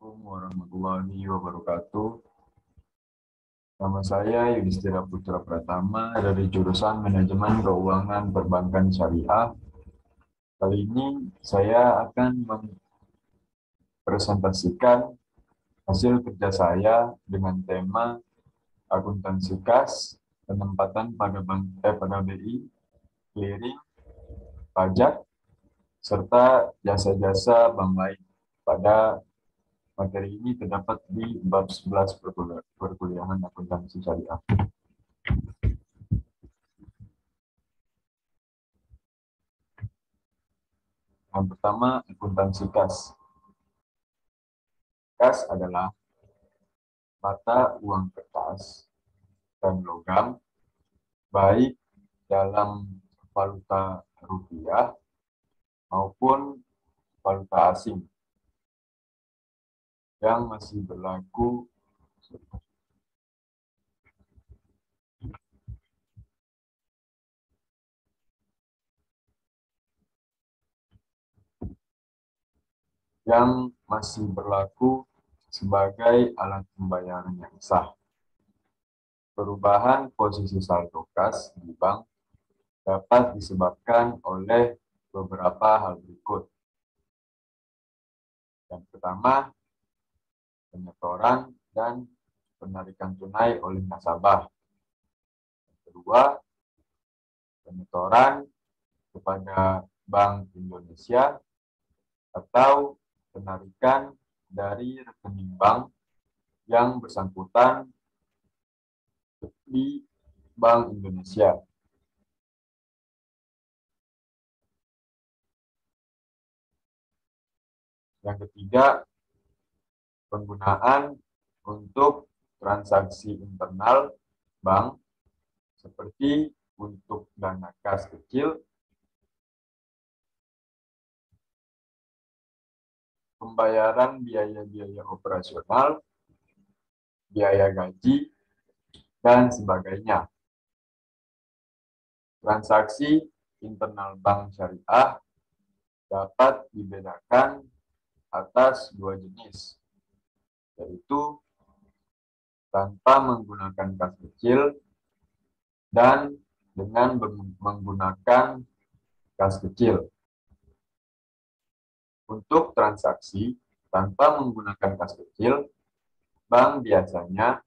Assalamualaikum warahmatullahi wabarakatuh. Nama saya Yudhistira Putra Pratama dari jurusan Manajemen Keuangan Perbankan Syariah. Kali ini saya akan mempresentasikan hasil kerja saya dengan tema akuntansi kas, penempatan pada BI, clearing, pajak, serta jasa-jasa bank lain. Pada materi ini terdapat di bab 11 perkuliahan akuntansi syariah. Yang pertama, akuntansi kas. Kas adalah mata uang kertas dan logam, baik dalam valuta rupiah maupun valuta asing yang masih berlaku sebagai alat pembayaran yang sah. Perubahan posisi saldo kas di bank dapat disebabkan oleh beberapa hal berikut. Yang pertama, penyetoran dan penarikan tunai oleh nasabah. Yang kedua, penyetoran kepada Bank Indonesia atau penarikan dari rekening bank yang bersangkutan di Bank Indonesia. Yang ketiga, penggunaan untuk transaksi internal bank seperti untuk dana kas kecil, pembayaran biaya-biaya operasional, biaya gaji, dan sebagainya. Transaksi internal bank syariah dapat dibedakan atas dua jenis, yaitu tanpa menggunakan kas kecil dan dengan menggunakan kas kecil. Untuk transaksi tanpa menggunakan kas kecil, bank biasanya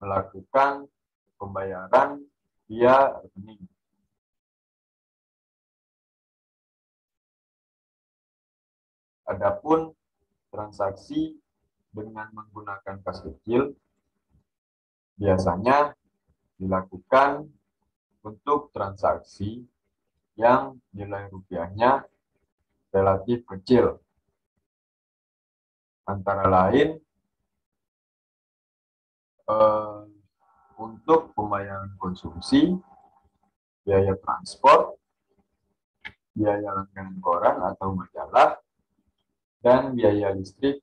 melakukan pembayaran via rekening. Adapun transaksi dengan menggunakan kas kecil biasanya dilakukan untuk transaksi yang nilai rupiahnya relatif kecil. Antara lain untuk pembayaran konsumsi, biaya transport, biaya langganan koran atau majalah, dan biaya listrik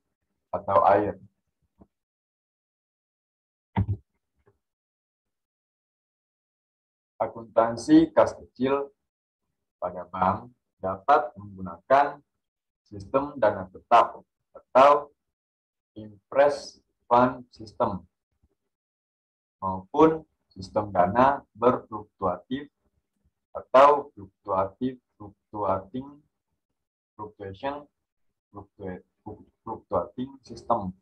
atau air. Akuntansi kas kecil pada bank dapat menggunakan sistem dana tetap atau impress fund system maupun sistem dana berfluktuatif atau fluctuating system.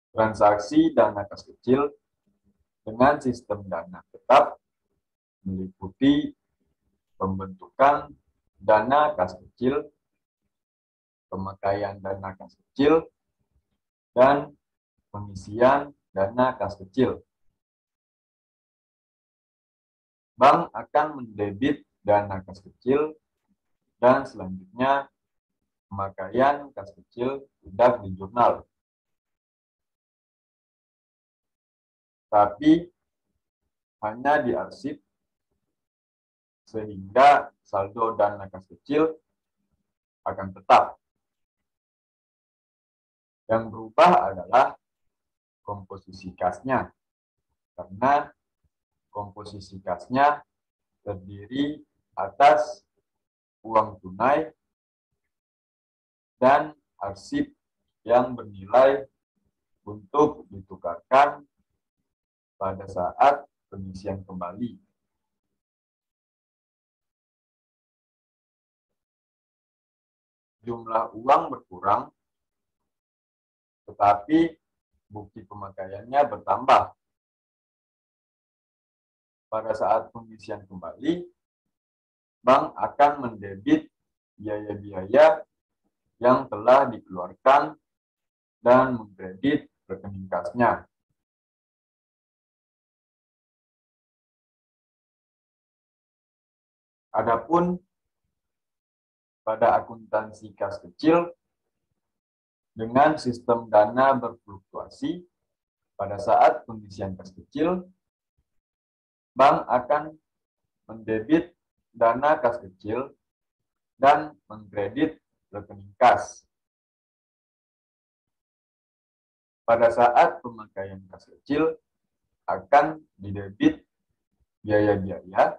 Transaksi dana kas kecil dengan sistem dana tetap meliputi pembentukan dana kas kecil, pemakaian dana kas kecil, dan pengisian dana kas kecil. Bank akan mendebit dana kas kecil dan selanjutnya pemakaian kas kecil tidak di jurnal. Tapi hanya diarsip sehingga saldo dana kas kecil akan tetap. Yang berubah adalah komposisi kasnya, karena komposisi kasnya terdiri atas uang tunai dan arsip yang bernilai untuk ditukarkan pada saat pengisian kembali. Jumlah uang berkurang, tetapi bukti pemakaiannya bertambah. Pada saat pengisian kembali, bank akan mendebit biaya-biaya yang telah dikeluarkan dan mengkredit rekening kasnya. Adapun pada akuntansi kas kecil, dengan sistem dana berfluktuasi, pada saat pengisian kas kecil, bank akan mendebit dana kas kecil dan mengkredit rekening kas. Pada saat pemakaian kas kecil, akan didebit biaya-biaya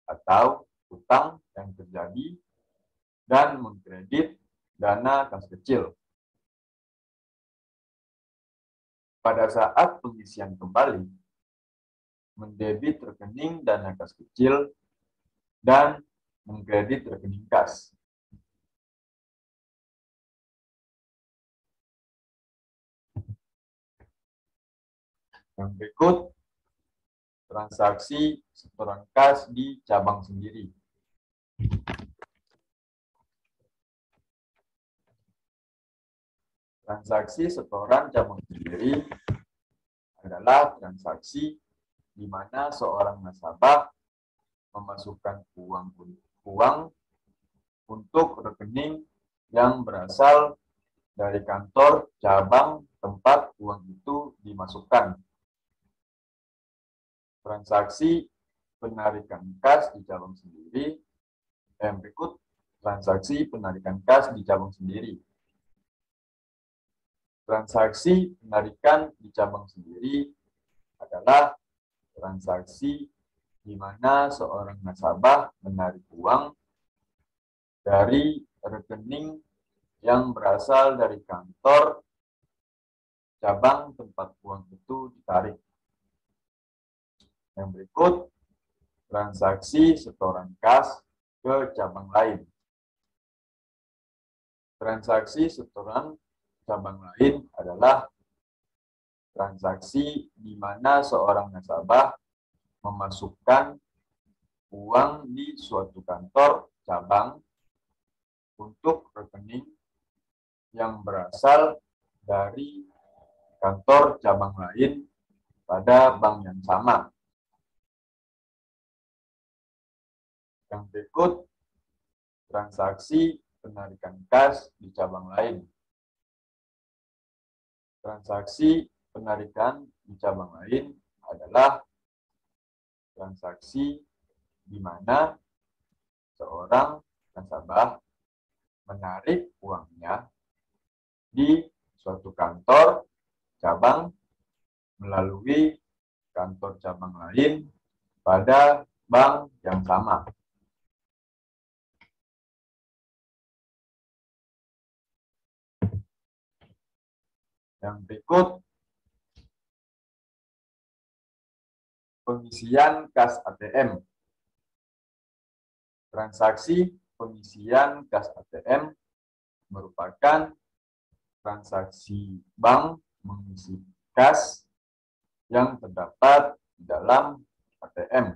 atau utang yang terjadi dan mengkredit dana kas kecil. Pada saat pengisian kembali, mendebit rekening dana kas kecil dan mengkredit rekening kas. Yang berikut, transaksi setoran kas di cabang sendiri. Transaksi setoran cabang sendiri adalah transaksi di mana seorang nasabah memasukkan uang untuk rekening yang berasal dari kantor cabang tempat uang itu dimasukkan. Transaksi penarikan kas di cabang sendiri. Yang berikut, transaksi penarikan kas di cabang sendiri. Transaksi penarikan di cabang sendiri adalah transaksi di mana seorang nasabah menarik uang dari rekening yang berasal dari kantor cabang tempat uang itu ditarik. Yang berikut, transaksi setoran kas ke cabang lain. Transaksi setoran cabang lain adalah transaksi di mana seorang nasabah memasukkan uang di suatu kantor cabang untuk rekening yang berasal dari kantor cabang lain pada bank yang sama. Yang berikut, transaksi penarikan kas di cabang lain. Transaksi penarikan di cabang lain adalah transaksi di mana seorang nasabah menarik uangnya di suatu kantor cabang melalui kantor cabang lain pada bank yang sama. Yang berikut, pengisian kas ATM. Transaksi pengisian kas ATM merupakan transaksi bank mengisi kas yang terdapat di dalam ATM.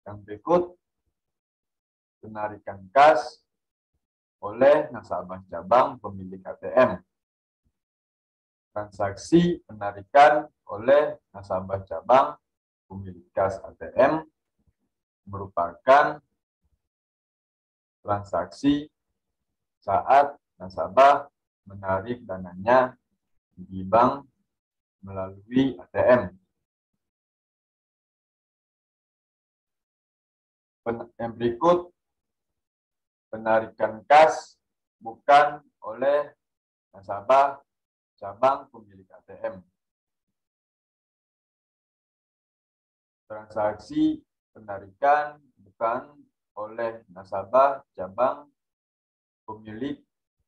Yang berikut, penarikan kas oleh nasabah cabang pemilik ATM. Transaksi penarikan oleh nasabah cabang pemilik kas ATM merupakan transaksi saat nasabah menarik dananya di bank melalui ATM. Yang berikut, penarikan kas bukan oleh nasabah cabang pemilik ATM. transaksi penarikan bukan oleh nasabah cabang pemilik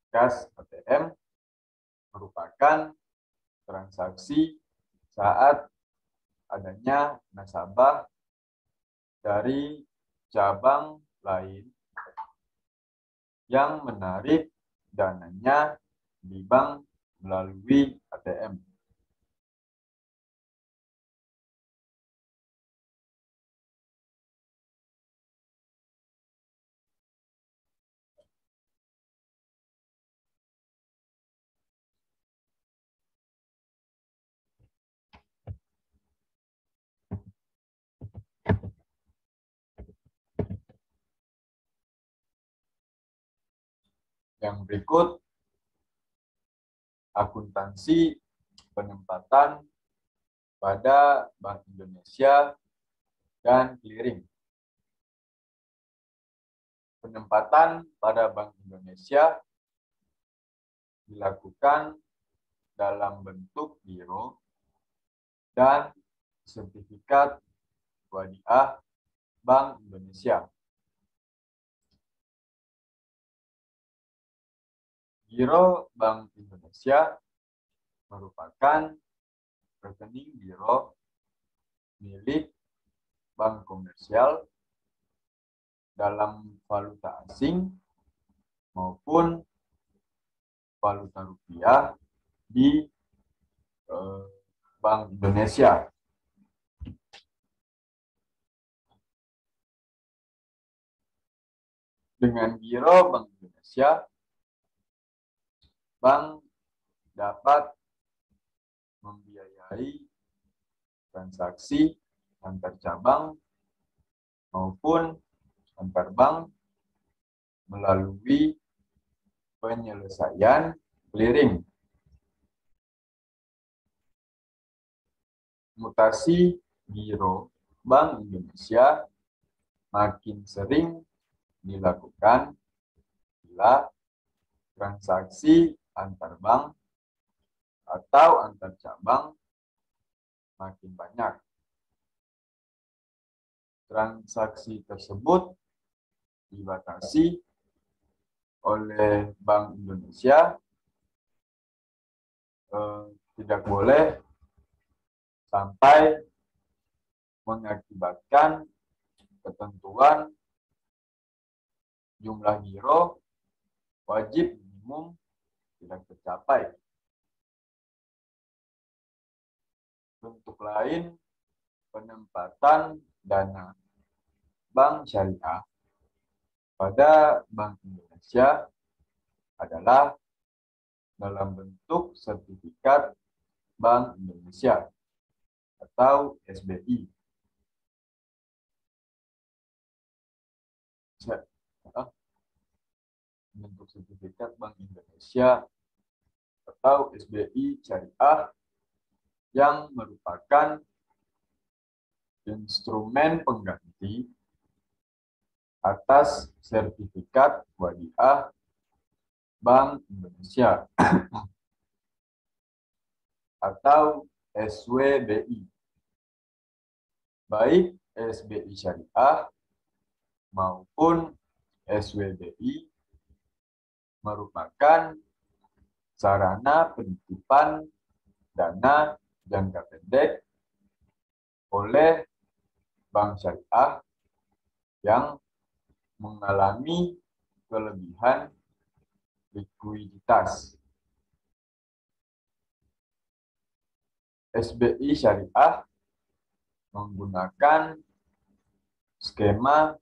kas ATM merupakan transaksi saat adanya nasabah dari cabang lain yang menarik dananya di bank melalui ATM. Yang berikut, akuntansi penempatan pada Bank Indonesia dan clearing. Penempatan pada Bank Indonesia dilakukan dalam bentuk giro dan sertifikat wadiah Bank Indonesia. Giro Bank Indonesia merupakan rekening giro milik bank komersial dalam valuta asing maupun valuta rupiah di Bank Indonesia. Dengan giro Bank Indonesia, bank dapat membiayai transaksi antar cabang maupun antar bank melalui penyelesaian clearing. Mutasi giro Bank Indonesia makin sering dilakukan bila transaksi antar bank atau antar cabang makin banyak. Transaksi tersebut dibatasi oleh Bank Indonesia, tidak boleh sampai mengakibatkan ketentuan jumlah giro wajib minimum tidak tercapai. Bentuk lain penempatan dana bank syariah pada Bank Indonesia adalah dalam bentuk sertifikat Bank Indonesia atau SBI. Bentuk sertifikat Bank Indonesia atau SBI Syariah yang merupakan instrumen pengganti atas sertifikat wadiah Bank Indonesia atau SWBI. Baik SBI Syariah maupun SWBI merupakan sarana penitipan dana jangka pendek oleh bank syariah yang mengalami kelebihan likuiditas. SBI Syariah menggunakan skema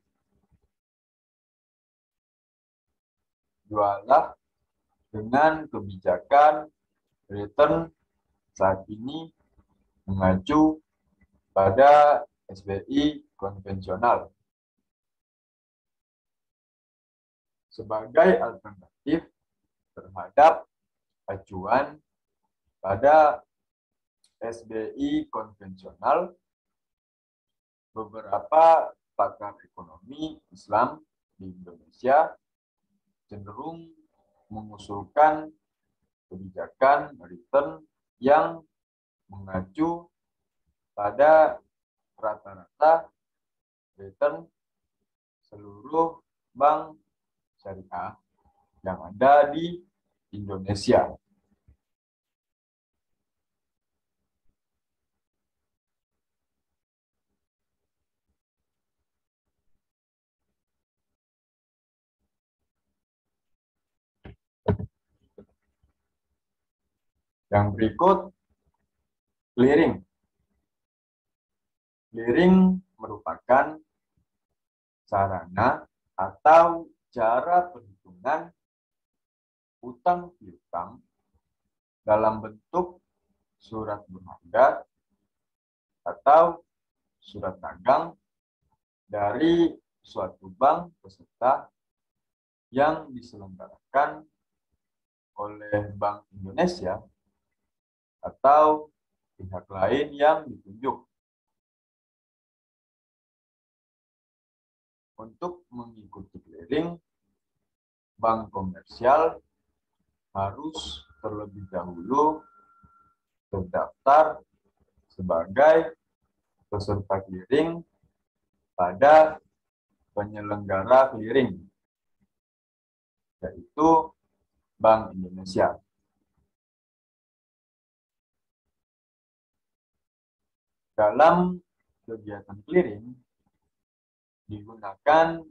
jualah dengan kebijakan return saat ini mengacu pada SBI konvensional. Sebagai alternatif terhadap acuan pada SBI konvensional, beberapa pakar ekonomi Islam di Indonesia cenderung mengusulkan kebijakan return yang mengacu pada rata-rata return seluruh bank syariah yang ada di Indonesia. Yang berikut, clearing. Clearing merupakan sarana atau cara perhitungan utang piutang dalam bentuk surat berharga atau surat dagang dari suatu bank peserta yang diselenggarakan oleh Bank Indonesia atau pihak lain yang ditunjuk. Untuk mengikuti clearing, bank komersial harus terlebih dahulu terdaftar sebagai peserta clearing pada penyelenggara clearing, yaitu Bank Indonesia. Dalam kegiatan clearing digunakan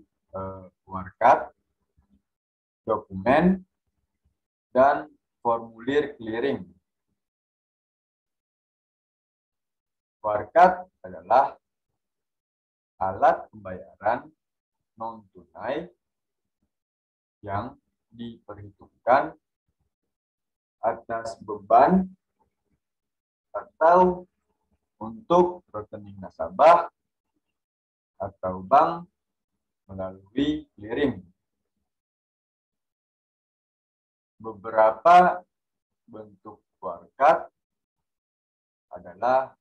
warkat, dokumen, dan formulir clearing. Warkat adalah alat pembayaran non-tunai yang diperhitungkan atas beban atau untuk rekening nasabah atau bank melalui clearing. Beberapa bentuk warkat adalah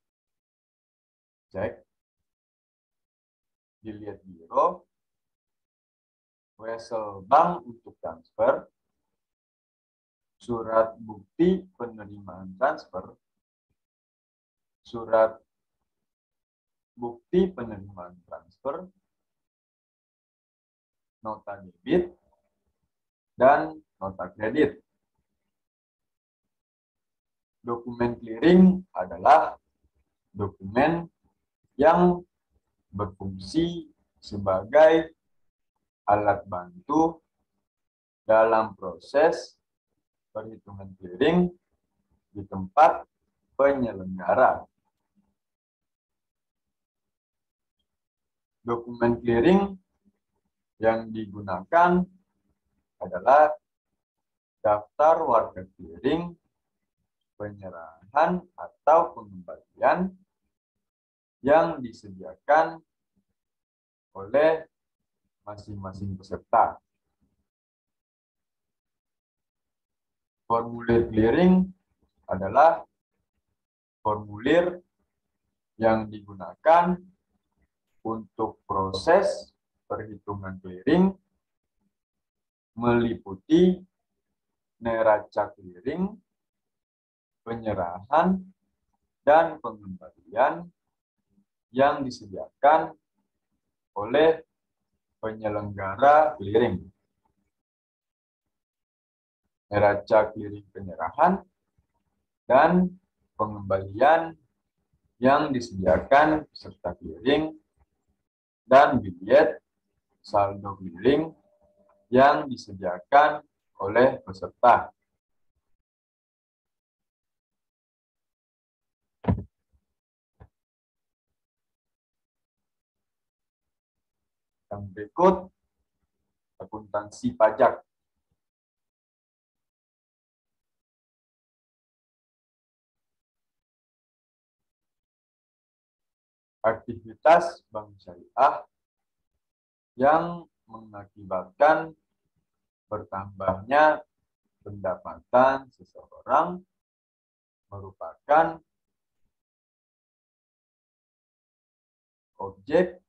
cek, dilihat biro, wesel bank untuk transfer, surat bukti penerimaan transfer, surat bukti penerimaan transfer, nota debit, dan nota kredit. Dokumen clearing adalah dokumen yang berfungsi sebagai alat bantu dalam proses perhitungan clearing di tempat penyelenggara. Dokumen clearing yang digunakan adalah daftar warga clearing, penyerahan atau pengembalian yang disediakan oleh masing-masing peserta. Formulir clearing adalah formulir yang digunakan untuk proses perhitungan clearing meliputi neraca clearing, penyerahan, dan pengembalian yang disediakan oleh penyelenggara clearing. Neraca clearing penyerahan dan pengembalian yang disediakan peserta clearing dan bilet saldo clearing yang disediakan oleh peserta. Yang berikut, akuntansi pajak. Aktivitas bank syariah yang mengakibatkan bertambahnya pendapatan seseorang merupakan objek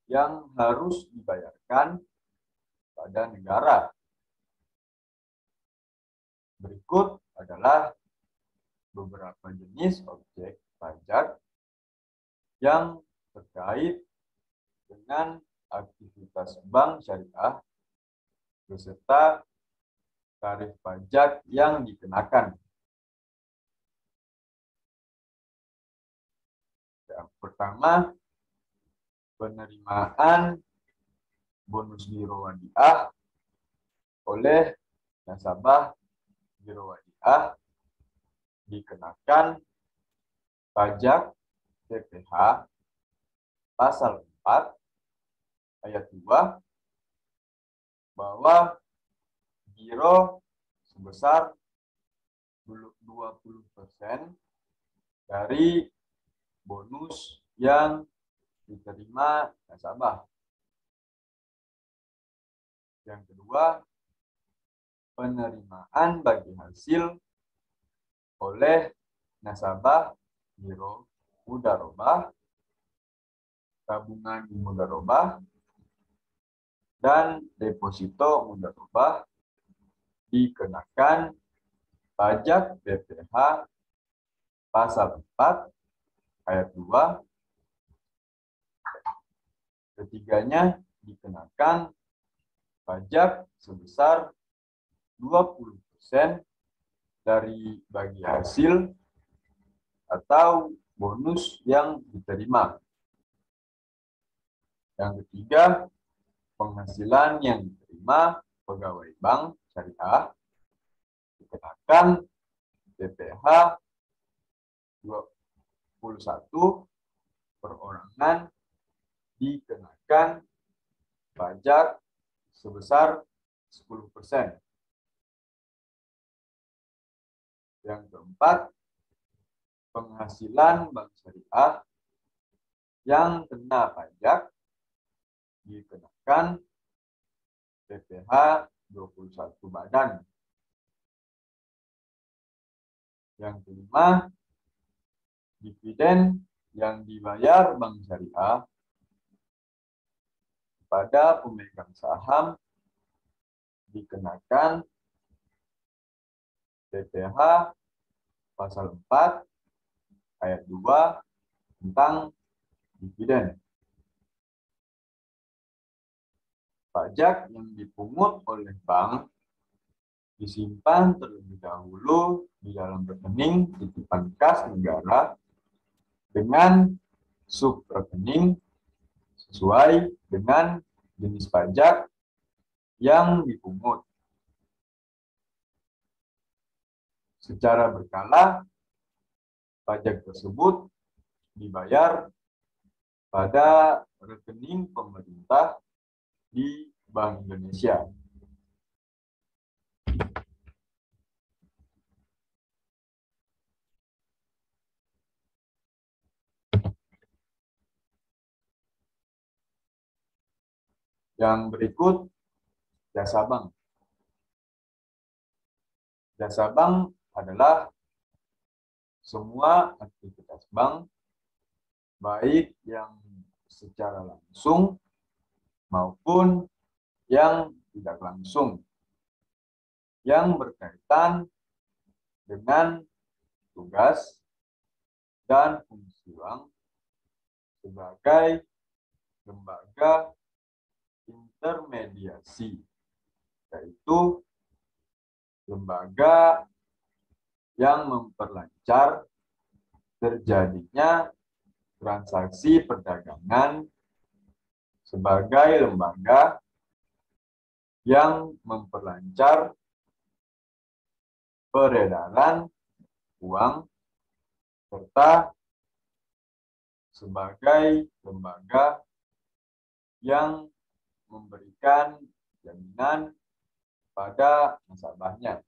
yang harus dibayarkan pada negara. Berikut adalah beberapa jenis objek pajak yang terkait dengan aktivitas bank syariah beserta tarif pajak yang dikenakan. Yang pertama, penerimaan bonus giro wadiah oleh nasabah giro wadiah dikenakan pajak PPh pasal 4 ayat 2 bahwa giro sebesar 20% dari bonus yang diterima nasabah. Yang kedua, penerimaan bagi hasil oleh nasabah giro mudharabah, tabungan mudharabah, dan deposito mudharabah dikenakan pajak BPH pasal 4 ayat 2. Ketiganya dikenakan pajak sebesar 20% dari bagi hasil atau bonus yang diterima. Yang ketiga, penghasilan yang diterima pegawai bank syariah dikenakan BPH 21 perorangan dikenakan pajak sebesar 10%. Yang keempat, penghasilan bank syariah yang kena pajak dikenakan PPh 21 badan. Yang kelima, dividen yang dibayar bank syariah pada pemegang saham dikenakan PPh pasal 4 ayat 2 tentang dividen. Pajak yang dipungut oleh bank disimpan terlebih dahulu di dalam rekening titipan kas negara dengan subrekening sesuai dengan jenis pajak yang dipungut. Secara berkala, pajak tersebut dibayar pada rekening pemerintah di Bank Indonesia. Yang berikut, jasa bank. Jasa bank adalah semua aktivitas bank, baik yang secara langsung maupun yang tidak langsung, yang berkaitan dengan tugas dan fungsi bank sebagai lembaga intermediasi, yaitu lembaga yang memperlancar terjadinya transaksi perdagangan sebagai lembaga yang memperlancar peredaran uang serta sebagai lembaga yang memberikan jaminan pada nasabahnya.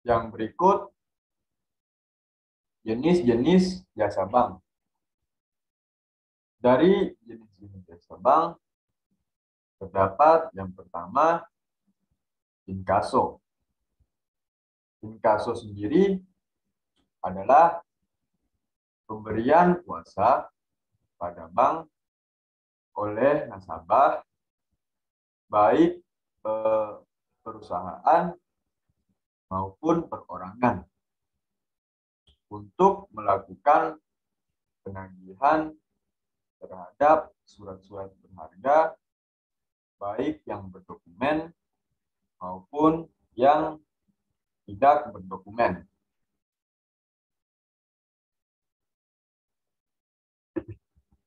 Yang berikut jenis-jenis jasa bank. Dari jenis-jenis jasa bank terdapat yang pertama inkaso. Inkaso sendiri adalah pemberian kuasa pada bank oleh nasabah, baik perusahaan maupun perorangan, untuk melakukan penagihan terhadap surat-surat berharga, baik yang berdokumen maupun yang tidak berdokumen.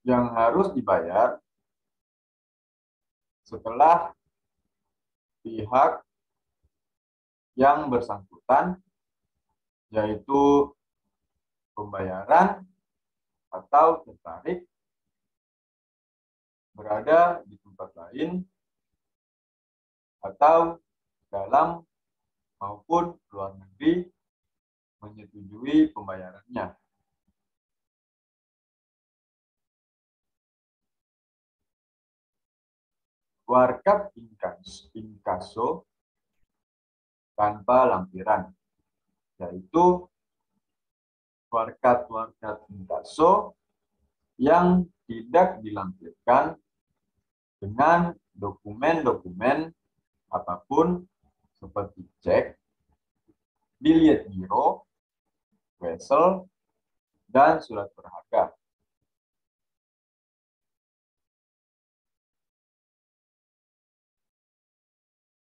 Yang harus dibayar setelah pihak yang bersangkutan, yaitu pembayaran atau tertarik, berada di tempat lain atau dalam maupun luar negeri, menyetujui pembayarannya. Warkap inkaso tanpa lampiran, yaitu warkat inkaso yang tidak dilampirkan dengan dokumen-dokumen apapun seperti cek, bilet giro, wesel, dan surat berharga.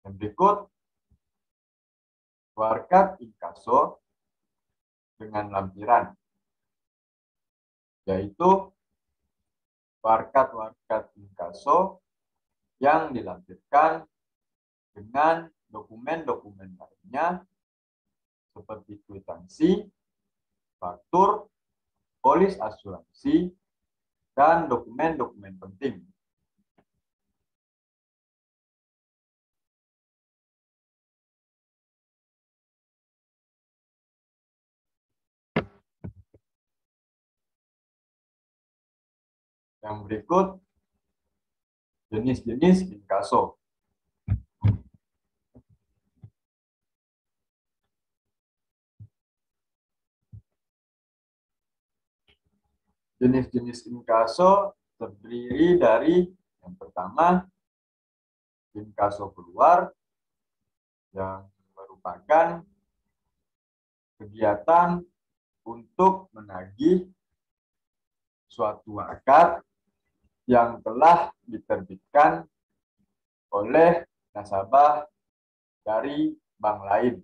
Yang berikut, warkat inkaso dengan lampiran, yaitu warkat inkaso yang dilampirkan dengan dokumen-dokumen lainnya seperti kwitansi, faktur, polis asuransi, dan dokumen-dokumen penting. Yang berikut, jenis-jenis inkaso. Jenis-jenis inkaso terdiri dari yang pertama, inkaso keluar, yang merupakan kegiatan untuk menagih suatu akad yang telah diterbitkan oleh nasabah dari bank lain.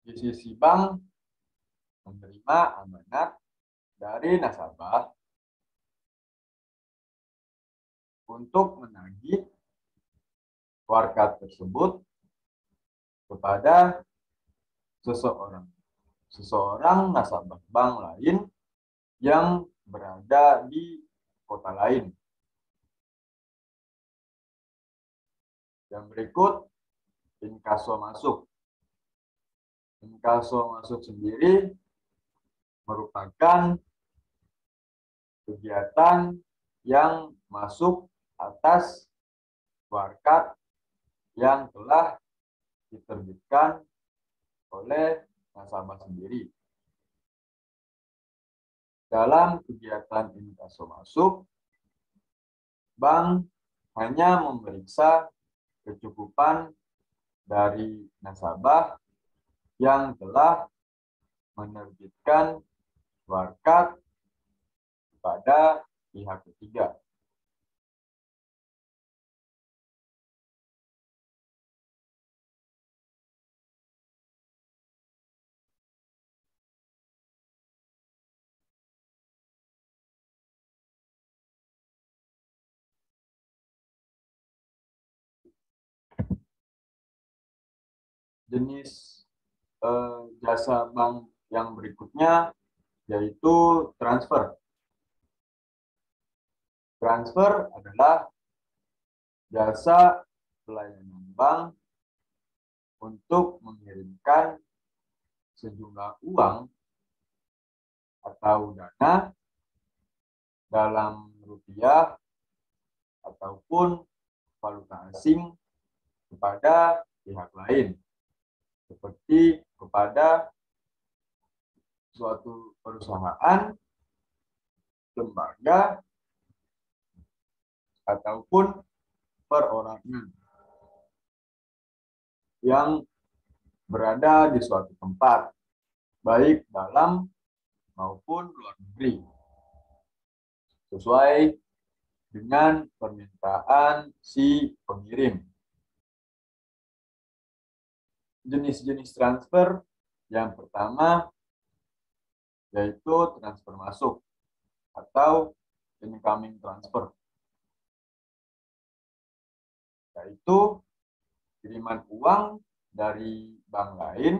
Di sisi bank menerima amanat dari nasabah untuk menagih warkat tersebut kepada seseorang nasabah bank lain yang berada di kota lain. Yang berikut, inkaso masuk. Inkaso masuk sendiri merupakan kegiatan yang masuk atas warkat yang telah diterbitkan oleh nasabah sendiri. Dalam kegiatan inkaso masuk, bank hanya memeriksa kecukupan dari nasabah yang telah menerbitkan warkat kepada pihak ketiga. Jenis jasa bank yang berikutnya yaitu transfer. Transfer adalah jasa pelayanan bank untuk mengirimkan sejumlah uang atau dana dalam rupiah ataupun valuta asing kepada pihak lain, seperti kepada suatu perusahaan, lembaga, ataupun perorangan yang berada di suatu tempat, baik dalam maupun luar negeri, sesuai dengan permintaan si pengirim. Jenis-jenis transfer yang pertama yaitu transfer masuk atau incoming transfer, yaitu kiriman uang dari bank lain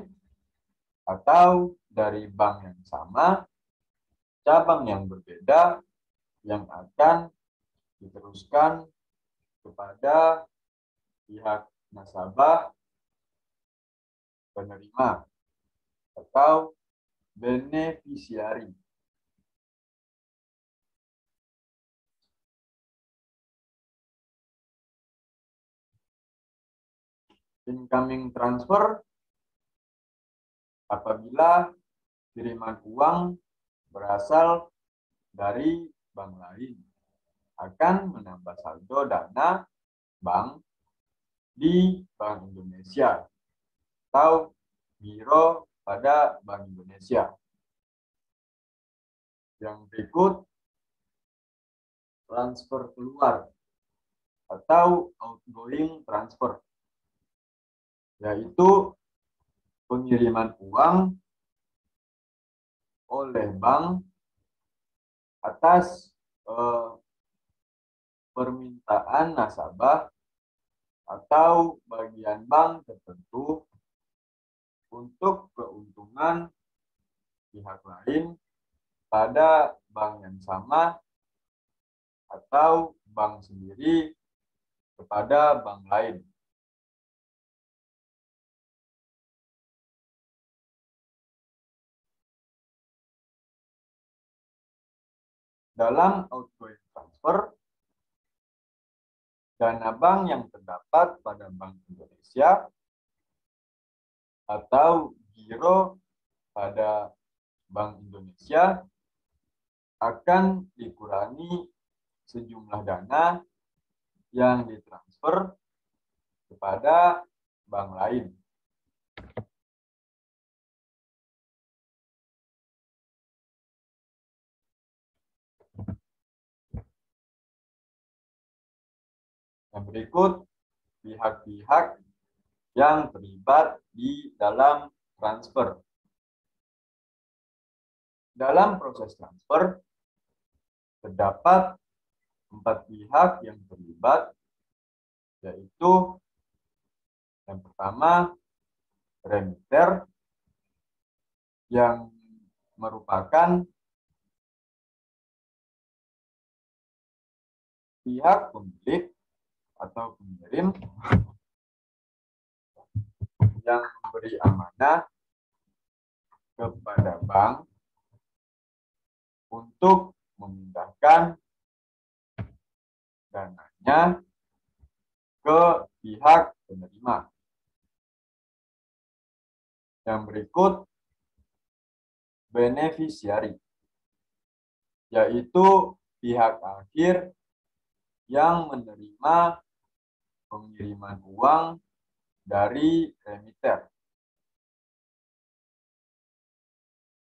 atau dari bank yang sama, cabang yang berbeda, yang akan diteruskan kepada pihak nasabah penerima atau beneficiari. Incoming transfer apabila kiriman uang berasal dari bank lain akan menambah saldo dana bank di Bank Indonesia atau giro pada Bank Indonesia. Yang berikut transfer keluar atau outgoing transfer, yaitu pengiriman uang oleh bank atas permintaan nasabah atau bagian bank tertentu untuk keuntungan pihak lain pada bank yang sama atau bank sendiri kepada bank lain. Dalam outgoing transfer, dana bank yang terdapat pada Bank Indonesia atau giro pada Bank Indonesia akan dikurangi sejumlah dana yang ditransfer kepada bank lain. Yang berikut pihak-pihak yang terlibat di dalam transfer. Dalam proses transfer, terdapat 4 pihak yang terlibat, yaitu yang pertama, remiter, yang merupakan pihak pemilik atau pengirim yang memberi amanah kepada bank untuk memindahkan dananya ke pihak penerima. Yang berikut beneficiari, yaitu pihak akhir yang menerima pengiriman uang dari remiter.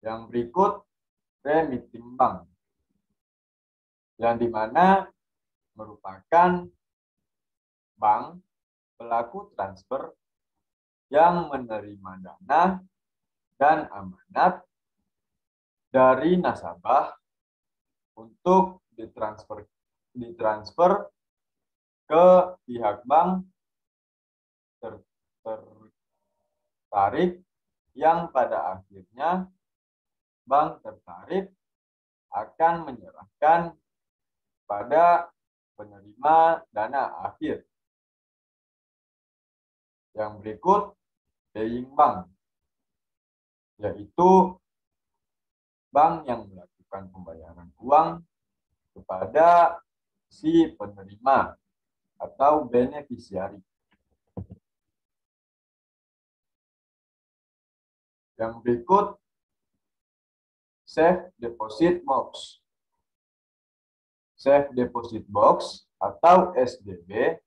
Yang berikut remitting bank, yang dimana merupakan bank pelaku transfer yang menerima dana dan amanat dari nasabah untuk ditransfer ke pihak bank tertarik, yang pada akhirnya bank tertarik akan menyerahkan pada penerima dana akhir. Yang berikut paying bank, yaitu bank yang melakukan pembayaran uang kepada si penerima atau beneficiary. Yang berikut, safe deposit box. Safe deposit box atau SDB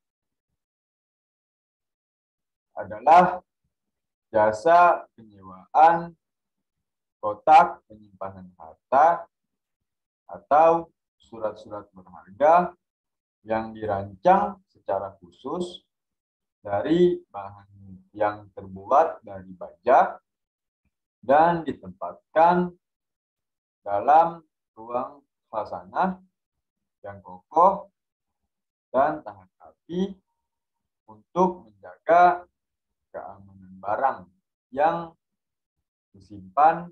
adalah jasa penyewaan kotak penyimpanan harta atau surat-surat berharga yang dirancang secara khusus dari bahan yang terbuat dari baja dan ditempatkan dalam ruang khasanah yang kokoh dan tahan api untuk menjaga keamanan barang yang disimpan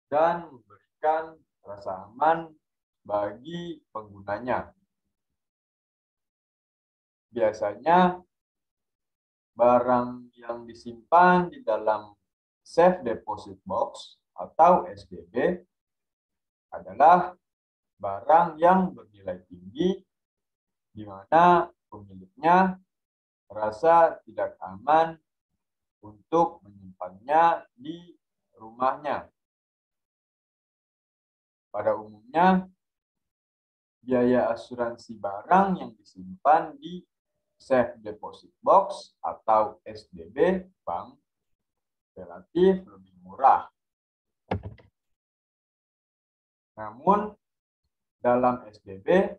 dan memberikan rasa aman bagi penggunanya. Biasanya barang yang disimpan di dalam safe deposit box atau SDB adalah barang yang bernilai tinggi di mana pemiliknya merasa tidak aman untuk menyimpannya di rumahnya. Pada umumnya, biaya asuransi barang yang disimpan di safe deposit box atau SDB bank relatif lebih murah. Namun, dalam SDB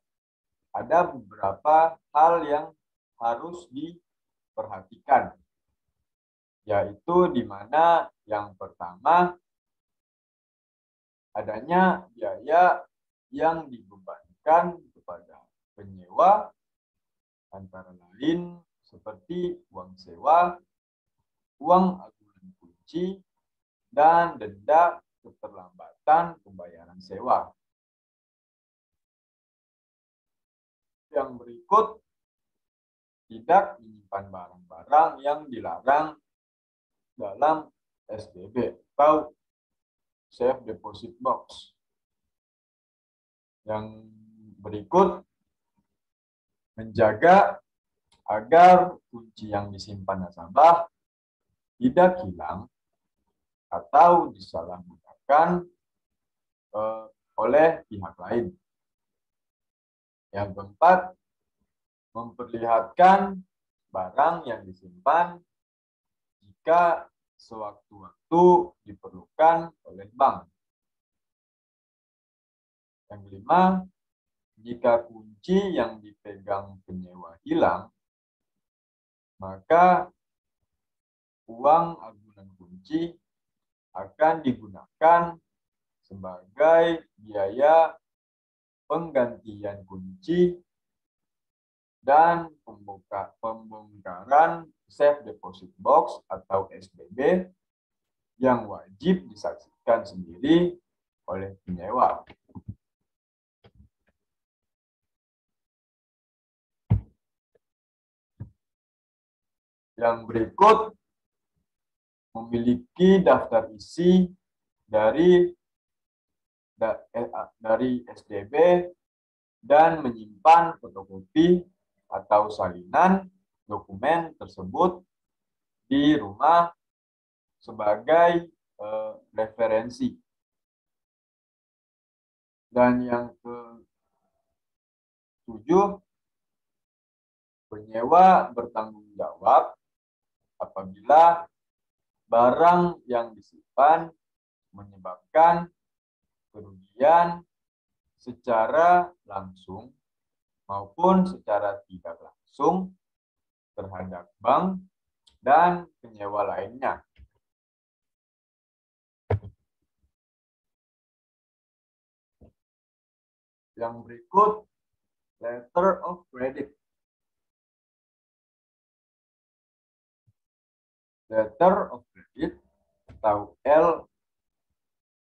ada beberapa hal yang harus diperhatikan, yaitu di mana yang pertama, adanya biaya yang dibebankan kepada penyewa, antara lain seperti uang sewa, uang agunan kunci, dan denda keterlambatan pembayaran sewa. Yang berikut, tidak menyimpan barang-barang yang dilarang dalam SDB atau safe deposit box. Yang berikut, menjaga agar kunci yang disimpan nasabah tidak hilang atau disalahgunakan oleh pihak lain. Yang keempat, memperlihatkan barang yang disimpan jika sewaktu-waktu diperlukan oleh bank. Yang kelima, jika kunci yang dipegang penyewa hilang, maka uang agunan kunci akan digunakan sebagai biaya penggantian kunci dan pembongkaran safe deposit box atau SDB yang wajib disaksikan sendiri oleh penyewa. Yang berikut memiliki daftar isi dari SDB dan menyimpan fotokopi atau salinan dokumen tersebut di rumah sebagai referensi. Dan yang ke-7, penyewa bertanggung jawab apabila barang yang disimpan menyebabkan kerugian secara langsung maupun secara tidak langsung terhadap bank dan penyewa lainnya. Yang berikut, letter of credit. Letter of credit atau L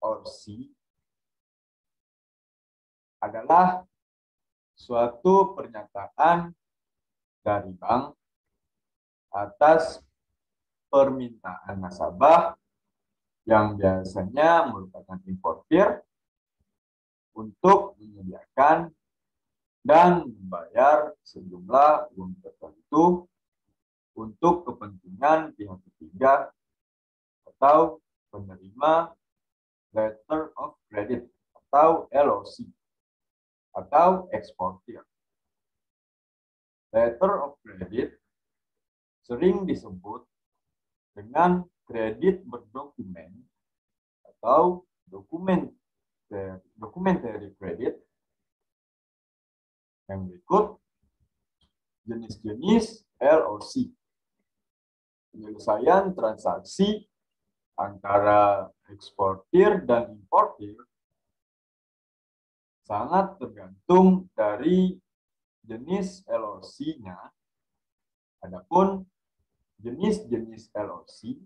or C adalah suatu pernyataan dari bank atas permintaan nasabah yang biasanya merupakan importir untuk menyediakan dan membayar sejumlah uang tertentu untuk kepentingan pihak ketiga atau penerima letter of credit atau LOC atau eksportir. Letter of credit sering disebut dengan kredit berdokumen atau documentary credit. Yang berikut jenis-jenis LOC. Penyelesaian transaksi antara eksportir dan importir sangat tergantung dari jenis LOC-nya. Adapun jenis-jenis LOC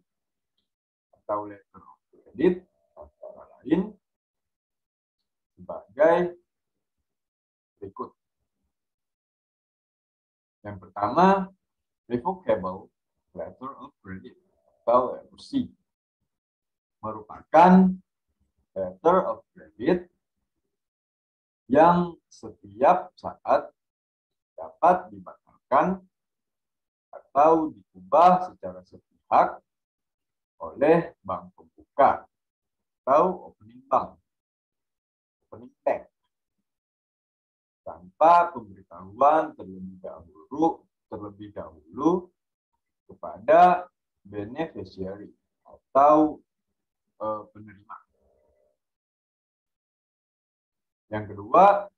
atau letter of credit antara lain sebagai berikut. Yang pertama, revocable letter of credit atau LOC merupakan letter of credit yang setiap saat dapat dibatalkan atau diubah secara sepihak oleh bank pembuka atau opening bank, opening bank, tanpa pemberitahuan terlebih dahulu kepada beneficiary atau penerima. Yang kedua,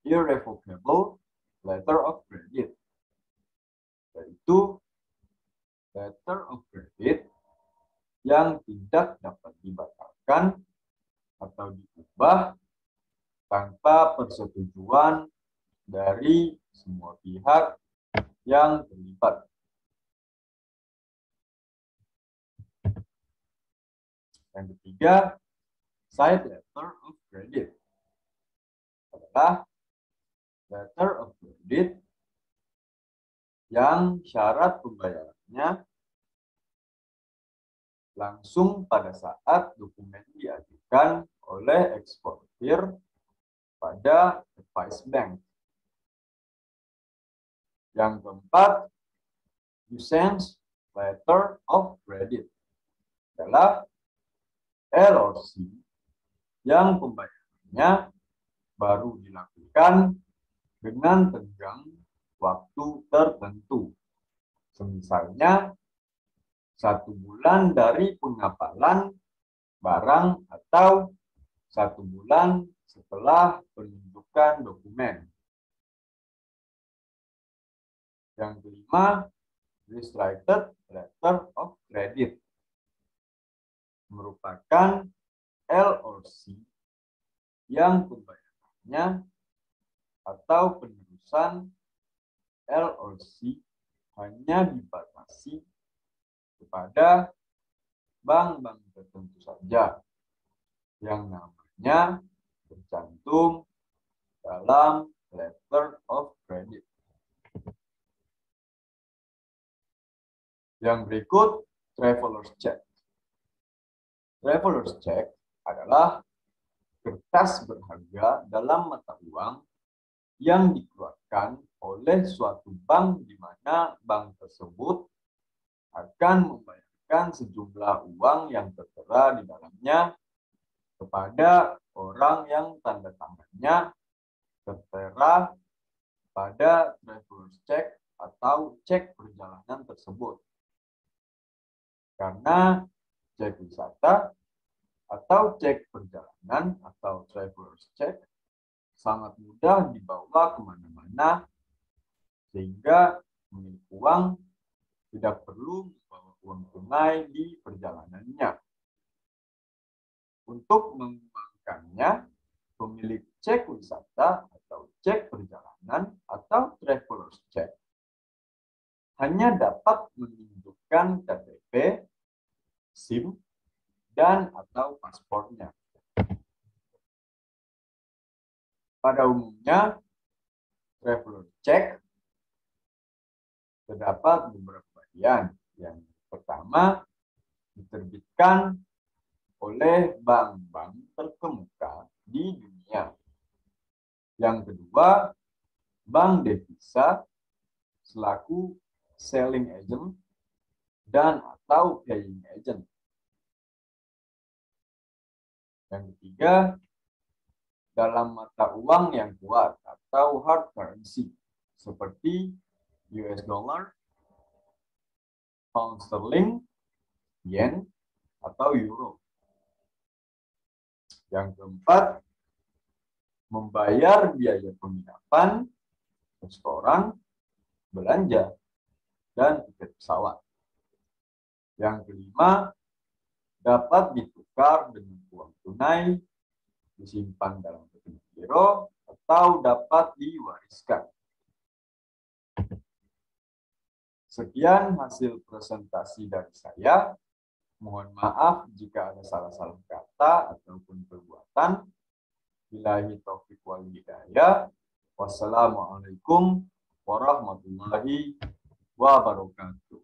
irrevocable letter of credit, yaitu letter of credit yang tidak dapat dibatalkan atau diubah tanpa persetujuan dari semua pihak yang terlibat. Yang ketiga, side letter of credit adalah letter of credit yang syarat pembayarannya langsung pada saat dokumen diajukan oleh eksportir pada advice bank. Yang keempat, usance letter of credit adalah LOC yang pembayarannya baru dilakukan dengan tenggang waktu tertentu. Semisalnya 1 bulan dari pengapalan barang atau 1 bulan setelah penunjukan dokumen. Yang kelima, restricted letter of credit merupakan LOC yang pembayarannya atau penerusan LOC hanya dibatasi kepada bank-bank tertentu saja yang namanya tercantum dalam letter of credit. Yang berikut, traveler's check. Traveler's check adalah kertas berharga dalam mata uang yang dikeluarkan oleh suatu bank di mana bank tersebut akan membayarkan sejumlah uang yang tertera di dalamnya kepada orang yang tanda tangannya tertera pada traveler's check atau cek perjalanan tersebut. Karena cek wisata atau cek perjalanan atau traveler's check sangat mudah dibawa kemana-mana sehingga pemilik uang tidak perlu membawa uang tunai di perjalanannya. Untuk mengembangkannya, pemilik cek wisata atau cek perjalanan atau traveler's check hanya dapat menunjukkan KTP, SIM, dan atau paspornya. Pada umumnya, traveler's check terdapat beberapa bagian. Yang Pertama, diterbitkan oleh bank-bank terkemuka di dunia. Yang kedua, bank devisa selaku selling agent dan atau paying agent. Yang ketiga, dalam mata uang yang kuat atau hard currency seperti US dollar, pound sterling, yen, atau euro. Yang keempat, membayar biaya penginapan, restoran, belanja, dan tiket pesawat. Yang kelima, dapat ditukar dengan uang tunai, disimpan dalam rekening giro, atau dapat diwariskan. Sekian hasil presentasi dari saya. Mohon maaf jika ada salah-salah kata ataupun perbuatan. Billahi taufiq wal hidayah. Wassalamualaikum warahmatullahi wabarakatuh.